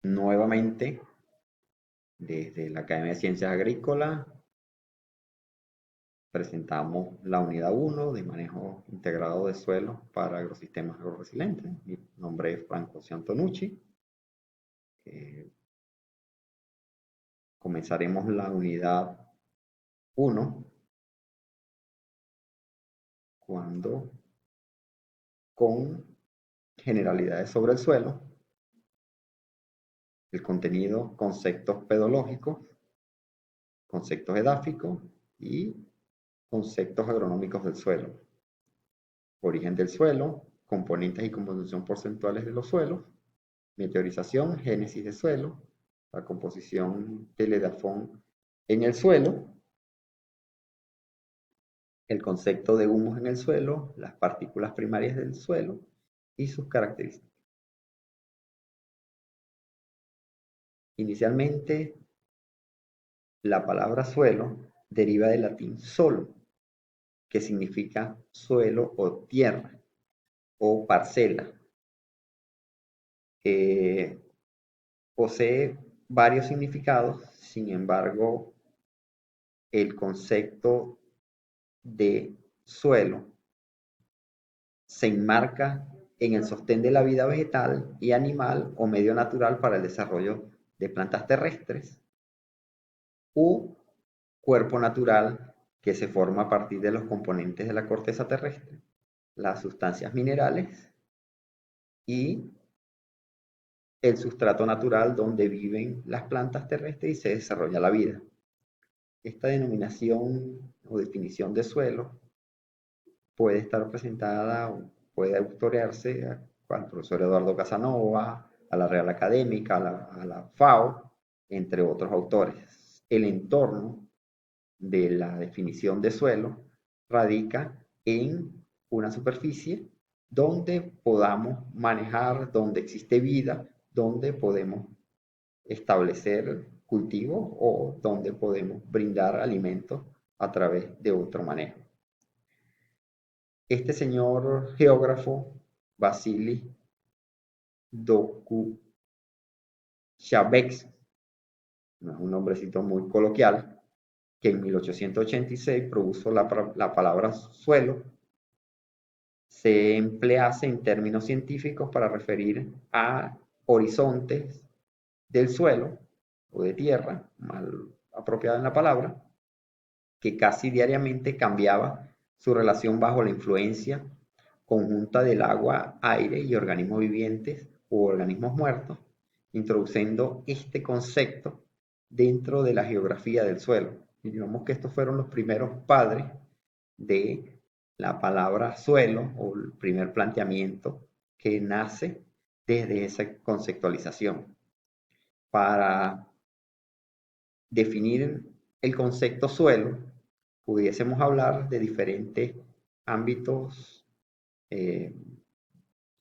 Nuevamente, desde la Academia de Ciencias Agrícolas, presentamos la unidad 1 de manejo integrado de suelos para agrosistemas agroresilientes. Mi nombre es Franco Ciantonucci. Comenzaremos la unidad 1 con generalidades sobre el suelo, el contenido, conceptos pedológicos, conceptos edáficos y conceptos agronómicos del suelo. Origen del suelo, componentes y composición porcentuales de los suelos, meteorización, génesis de suelo, la composición del edafón en el suelo, el concepto de humus en el suelo, las partículas primarias del suelo y sus características. Inicialmente, la palabra suelo deriva del latín solo, que significa suelo o tierra o parcela. Posee varios significados, sin embargo, el concepto de suelo se enmarca en el sostén de la vida vegetal y animal o medio natural para el desarrollo de plantas terrestres u cuerpo natural que se forma a partir de los componentes de la corteza terrestre, las sustancias minerales y el sustrato natural donde viven las plantas terrestres y se desarrolla la vida. Esta denominación o definición de suelo puede estar presentada o puede autorearse al profesor Eduardo Casanova, a la Real Académica, a la FAO, entre otros autores. El entorno de la definición de suelo radica en una superficie donde podamos manejar, donde existe vida, donde podemos establecer cultivos o donde podemos brindar alimentos a través de otro manejo. Este señor geógrafo, Vasily Dokuchavez, no es un nombrecito muy coloquial, que en 1886 propuso la palabra suelo, se emplease en términos científicos para referir a horizontes del suelo o de tierra, mal apropiada en la palabra, que casi diariamente cambiaba su relación bajo la influencia conjunta del agua, aire y organismos vivientes u organismos muertos, introduciendo este concepto dentro de la geografía del suelo. Y digamos que estos fueron los primeros padres de la palabra suelo o el primer planteamiento que nace desde esa conceptualización. Para definir el concepto suelo, pudiésemos hablar de diferentes ámbitos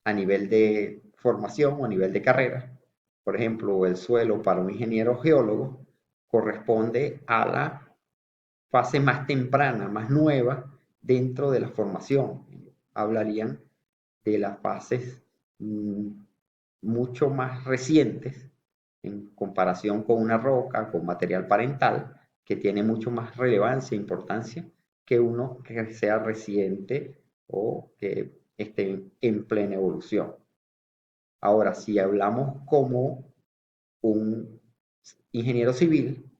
a nivel de formación o a nivel de carrera. Por ejemplo, el suelo para un ingeniero geólogo corresponde a la fase más temprana, más nueva dentro de la formación. Hablarían de las fases mucho más recientes en comparación con una roca, con material parental, que tiene mucho más relevancia e importancia que uno que sea reciente o que esté en plena evolución. Ahora, si hablamos como un ingeniero civil,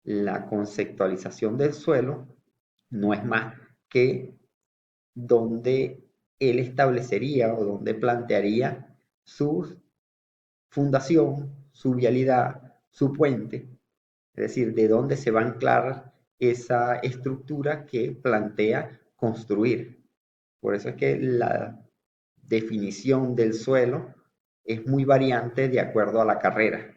la conceptualización del suelo no es más que donde él establecería o donde plantearía su fundación, su vialidad, su puente, es decir, de dónde se va a anclar esa estructura que plantea construir. Por eso es que la definición del suelo es muy variante de acuerdo a la carrera.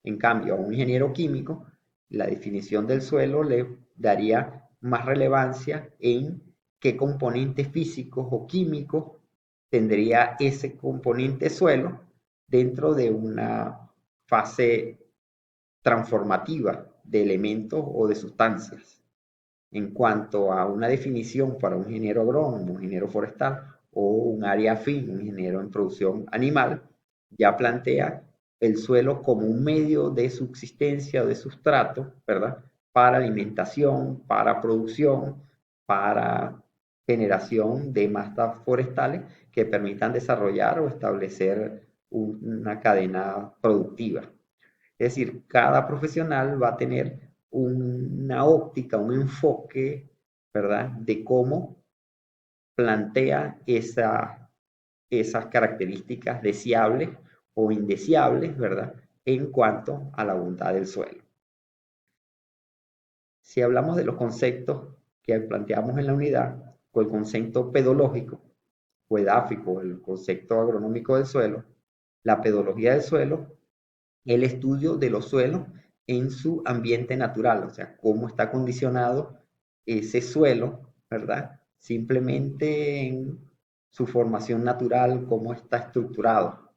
En cambio, a un ingeniero químico, la definición del suelo le daría más relevancia en qué componentes físicos o químicos tendría ese componente suelo dentro de una fase transformativa de elementos o de sustancias. En cuanto a una definición para un ingeniero agrónomo, un ingeniero forestal o un área afín, un ingeniero en producción animal, ya plantea el suelo como un medio de subsistencia o de sustrato, ¿verdad? Para alimentación, para producción, para generación de masas forestales que permitan desarrollar o establecer una cadena productiva. Es decir, cada profesional va a tener una óptica, un enfoque, ¿verdad? De cómo plantea esas características deseables o indeseables, ¿verdad? En cuanto a la bondad del suelo. Si hablamos de los conceptos que planteamos en la unidad, o el concepto pedológico, o edáfico, el concepto agronómico del suelo, la pedología del suelo, el estudio de los suelos en su ambiente natural, o sea, cómo está condicionado ese suelo, ¿verdad? Simplemente en su formación natural, cómo está estructurado.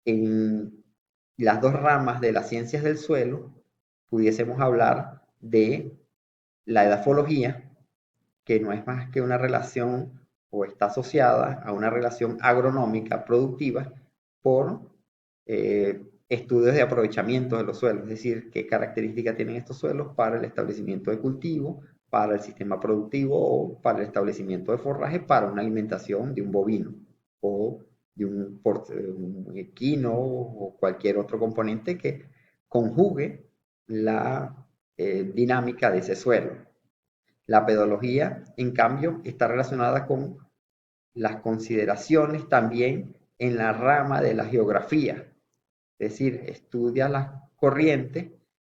En las dos ramas de las ciencias del suelo, pudiésemos hablar de la edafología, que no es más que una relación o está asociada a una relación agronómica productiva por estudios de aprovechamiento de los suelos, es decir, qué características tienen estos suelos para el establecimiento de cultivo, para el sistema productivo o para el establecimiento de forraje para una alimentación de un bovino o de un equino o cualquier otro componente que conjugue la dinámica de ese suelo. La pedología, en cambio, está relacionada con las consideraciones también en la rama de la geografía, es decir, estudia las corrientes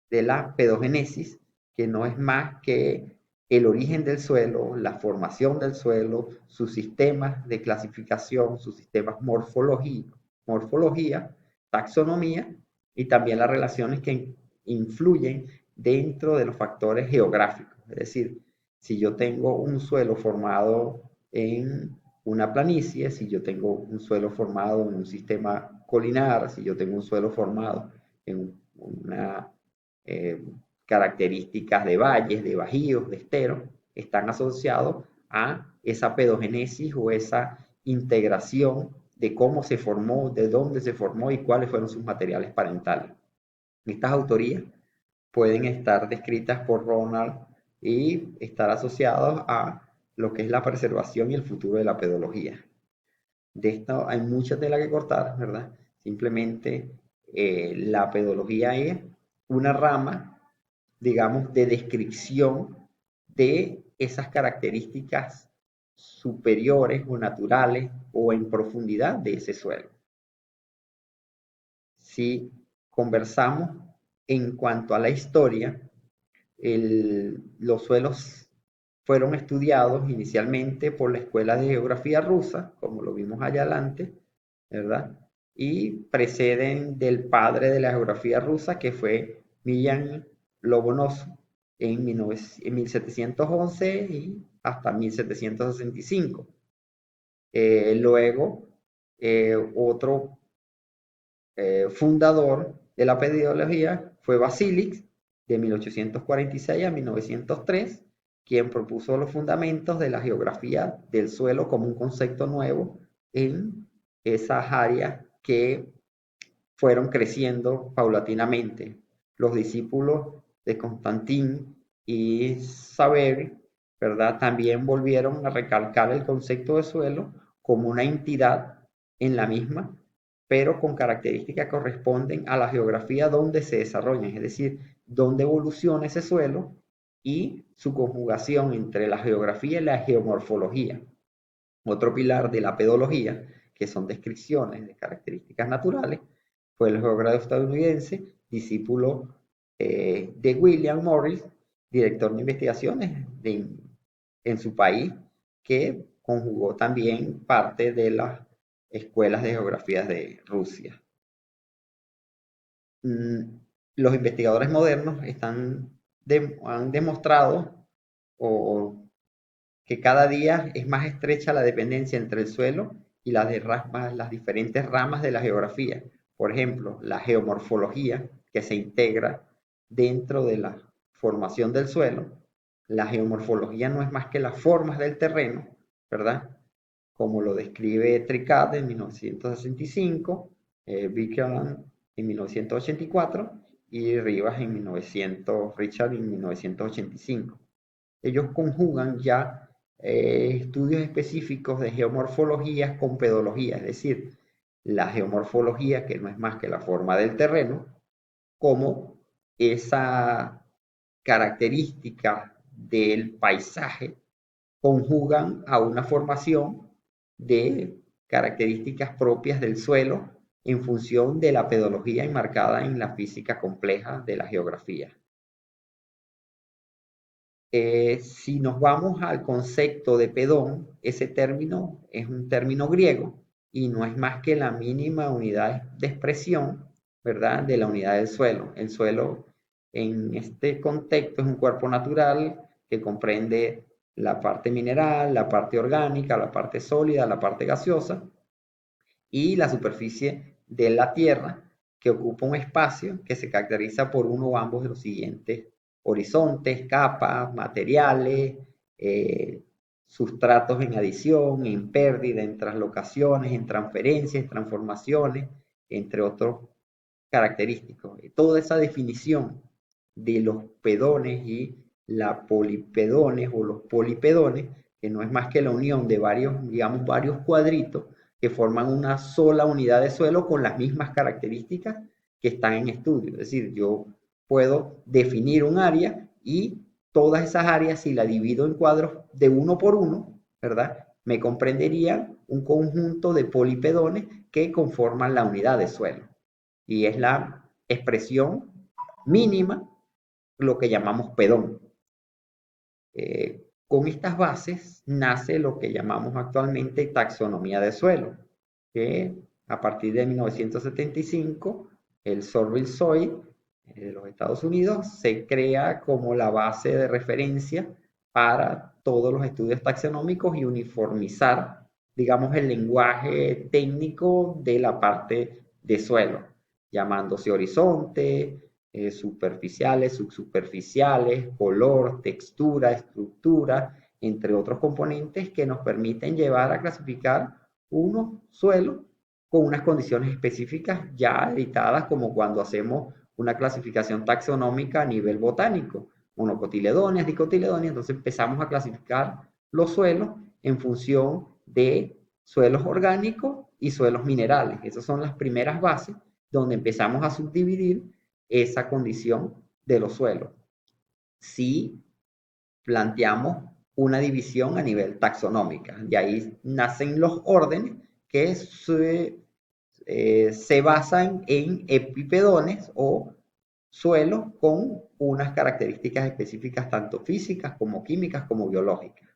de la pedogénesis, que no es más que el origen del suelo, la formación del suelo, sus sistemas de clasificación, sus sistemas morfología, taxonomía y también las relaciones que influyen dentro de los factores geográficos. Es decir, si yo tengo un suelo formado en una planicie, si yo tengo un suelo formado en un sistema colinar, si yo tengo un suelo formado en unas características de valles, de bajíos, de esteros, están asociados a esa pedogénesis o esa integración de cómo se formó, de dónde se formó y cuáles fueron sus materiales parentales. Estas autorías pueden estar descritas por Ronald y estar asociados a lo que es la preservación y el futuro de la pedología. De esto hay mucha tela que cortar, ¿verdad? Simplemente la pedología es una rama, digamos, de descripción de esas características superiores o naturales o en profundidad de ese suelo. Si conversamos en cuanto a la historia, los suelos fueron estudiados inicialmente por la Escuela de Geografía Rusa, como lo vimos allá adelante, ¿verdad? Y preceden del padre de la geografía rusa, que fue Millán Lomonosov, en 1711 y hasta 1765. Luego, otro fundador de la pedología fue Basilisk, de 1846 a 1903, quien propuso los fundamentos de la geografía del suelo como un concepto nuevo en esas áreas que fueron creciendo paulatinamente. Los discípulos de Constantin y Saber, ¿verdad? También volvieron a recalcar el concepto de suelo como una entidad en la misma, pero con características que corresponden a la geografía donde se desarrollan, es decir, donde evoluciona ese suelo y su conjugación entre la geografía y la geomorfología. Otro pilar de la pedología, que son descripciones de características naturales, fue el geógrafo estadounidense, discípulo de William Morris, director de investigaciones en su país, que conjugó también parte de las escuelas de geografía de Rusia. Los investigadores modernos han demostrado que cada día es más estrecha la dependencia entre el suelo y las diferentes ramas de la geografía. Por ejemplo, la geomorfología, que se integra dentro de la formación del suelo. La geomorfología no es más que las formas del terreno, ¿verdad? Como lo describe Tricat en 1965, Birkeland en 1984 y Rivas en 1900, Richard en 1985. Ellos conjugan ya estudios específicos de geomorfologías con pedología, es decir, la geomorfología, que no es más que la forma del terreno, como esa característica del paisaje conjugan a una formación de características propias del suelo en función de la pedología enmarcada en la física compleja de la geografía. Si nos vamos al concepto de pedón, ese término es un término griego y no es más que la mínima unidad de expresión, ¿verdad?, de la unidad del suelo. El suelo en este contexto es un cuerpo natural que comprende la parte mineral, la parte orgánica, la parte sólida, la parte gaseosa y la superficie de la Tierra, que ocupa un espacio que se caracteriza por uno o ambos de los siguientes horizontes, capas, materiales, sustratos en adición, en pérdida, en translocaciones, en transferencias, en transformaciones, entre otros característicos. Toda esa definición de los pedones y la polipedones o los polipedones, que no es más que la unión de varios, digamos, varios cuadritos que forman una sola unidad de suelo con las mismas características que están en estudio. Es decir, yo puedo definir un área y todas esas áreas, si la divido en cuadros de uno por uno, ¿verdad?, me comprenderían un conjunto de polipedones que conforman la unidad de suelo. Y es la expresión mínima, lo que llamamos pedón. Con estas bases nace lo que llamamos actualmente taxonomía de suelo, que a partir de 1975, el Sorbel Soil de los Estados Unidos se crea como la base de referencia para todos los estudios taxonómicos y uniformizar, digamos, el lenguaje técnico de la parte de suelo, llamándose horizonte, superficiales, subsuperficiales, color, textura, estructura, entre otros componentes que nos permiten llevar a clasificar unos suelos con unas condiciones específicas ya editadas, como cuando hacemos una clasificación taxonómica a nivel botánico, monocotiledonias, dicotiledonias. Entonces empezamos a clasificar los suelos en función de suelos orgánicos y suelos minerales. Esas son las primeras bases donde empezamos a subdividir esa condición de los suelos. Si planteamos una división a nivel taxonómica, de ahí nacen los órdenes que se basan en epipedones o suelos con unas características específicas tanto físicas como químicas como biológicas.